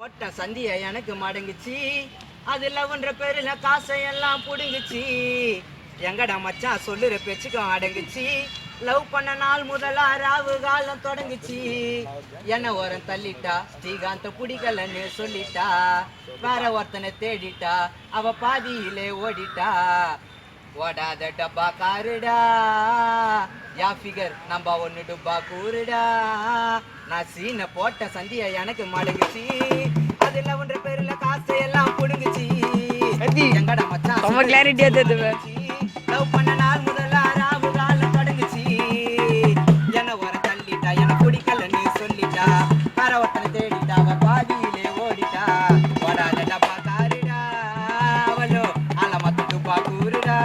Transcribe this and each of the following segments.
போட்ட சந்திய எனக்கு மடங்குச்சு, அதுல ஒன்ற பேருல காசையெல்லாம் புடுங்குச்சு. எங்கடா மச்சான் சொல்லுற பேச்சுக்கும் அடங்குச்சு. லவ் பண்ண நாள் முதலா ராவு காலம் தொடங்குச்சு. என்ன ஓரம் தள்ளிட்டா, ஸ்ரீகாந்த புடிக்கலன்னு சொல்லிட்டா. வேற ஒருத்தனை தேடிட்டா, அவ பாதியிலே ஓடிட்டா. ஓடாத டப்பா காருடா, யா ஃபிகர் நம்ம ஒன்னு டப்பா கூறுடா. நான் சீனை போட்ட சந்திய எனக்கு மடங்குச்சு, அதுல ஒன்ற பேருல காசை எல்லாம் புடுங்குச்சு. எங்கடா மச்சான் ரொம்ப கிளாரிட்டியா தெரியுது. லவ் பண்ண நாள் முதல்ல ராவு காலம் தொடங்குச்சு. என்ன வர தள்ளிட்டா, என்ன பிடிக்கலன்னு சொல்லிட்டா. வேற ஒருத்தனை தேடிட்டா, அவ பாதியிலே ஓடிட்டா. ஓடாத டப்பா காருடா, அவளோ ஆள மத்த டப்பா கூறுடா.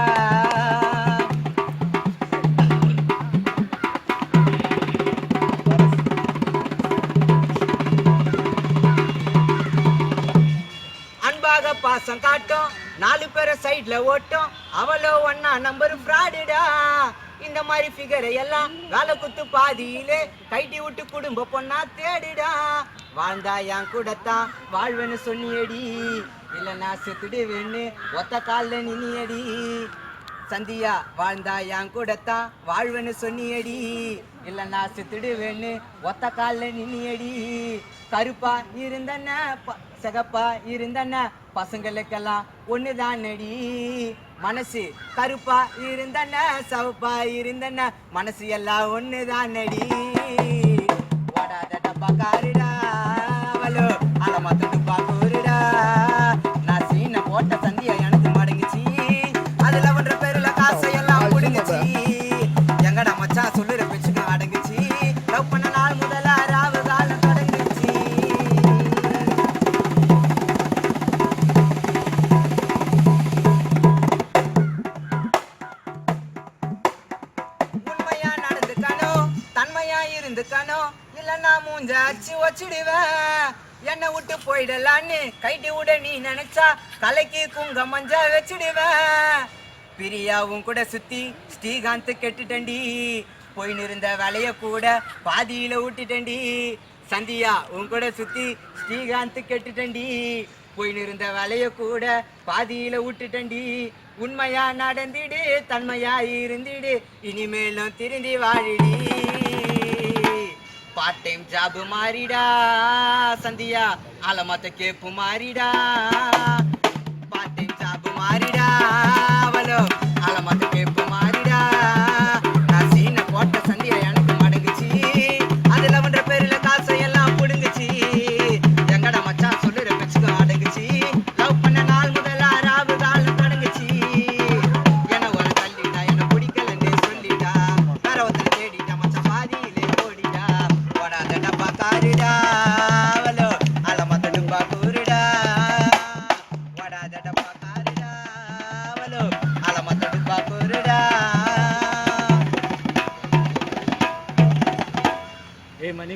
அன்பாக பாசம் காட்டும், 4 பேரை சைட்ல ஓட்டும். அவளோ ஒன்னா நம்பர் ஃப்ராடுடா. இந்த மாதிரி ஃபிகரை எல்லாம் வேலை குத்து பாதியிலே கைட்டி விட்டு குடும்ப பொண்ணா தேடிடா. வாழ்ந்தா என் கூடத்தான் வாழ்வேன்னு சொன்னியடி, இல்ல நான் செத்துடுவேன்னு ஒத்த கால்ல நின்னியடி. சந்தியா வாழ்ந்தா என் கூடத்தான் வாழ்வேன்னு சொன்னியடி, இல்ல நான் செத்துடுவேன்னு ஒத்த கால்ல நின்னியடி. கருப்பா இருந்தன சிகப்பா இருந்தன பசங்களுக்கெல்லாம் ஒண்ணுதான் நடி. மனசு கருப்பா இருந்தன சவப்பா இருந்தன மனசு எல்லாம் ஒண்ணுதான் நடி. ஓடாத டப்பா காருடா, அவளோ அல மத்த டப்பா கூறுடா. நான் சீனை போட்ட சந்தியா எனக்கு மடங்குச்சு, அதுல ஒன்ற பேருல காசை எல்லாம் புடுங்குச்சு. எங்கடா மச்சான் சொல்லுற பேச்சுக்கு அடங்குச்சு. லவ் பண்ண நாள் முதல்ல ராவு காலம் தொடங்குச்சு. உண்மையா நடந்துக்கணும், தன்மையா இருந்துக்கணும், இல்லன்னா மூஞ்ச அச்சு வச்சிடுவேன். என்ன விட்டு போயிடலான்னு கைட்டி விட நீ நினைச்சா தலைக்கு குங்க மஞ்சா வச்சிடுவேன். பிரியாவும் கூட சுத்தி ஸ்ரீகாந்த் கெட்டுட்டண்டி, போயின்னு இருந்த வேலைய கூட பாதியில விட்டுட்டண்டி. சந்தியா உன் கூட சுத்தி ஸ்ரீகாந்த் கெட்டுட்டண்டி, போயின்னு இருந்த வேலைய கூட பாதியில விட்டுட்டண்டி. உண்மையா நடந்திடு, தன்மையா இருந்திடு, இனிமேலும் திருந்தி வாழிடி. பார்ட் டைம் ஜாப் மாறிடா சந்தியா, ஆலமத்த கேப்பு மாறிடா. பார்ட் டைம் ஜாப் மாறிடா, அவளோ ஆலமத்த கேப்பு மாறிடா. நான் சீனை போட்ட சந்தியா எனக்கு மடங்குச்சு, அதுல ஒன்ற பேருல காசை எல்லாம் புடுங்குச்சு. எங்கடா மச்சான் சொல்லுற பேச்சுக்கு அடங்குச்சு. லவ் பண்ண நாள் முதல்ல ராவு காலம் தொடங்குச்சு. என்ன ஒரு தள்ளிட்டா, என்ன பிடிக்கலன்னு சொல்லிட்டா. வேற ஒருத்தனை தேடிட்டா, மச்சான் பாதியிலே ஓடிட்டா. ஓடாத டப்பா காருடா, அவளோ அல மத்த டப்பா கூறுடா. ஓடாத டப்பா காருடா, அவளோ அல மத்த டப்பா கூறுடா. Hey, money,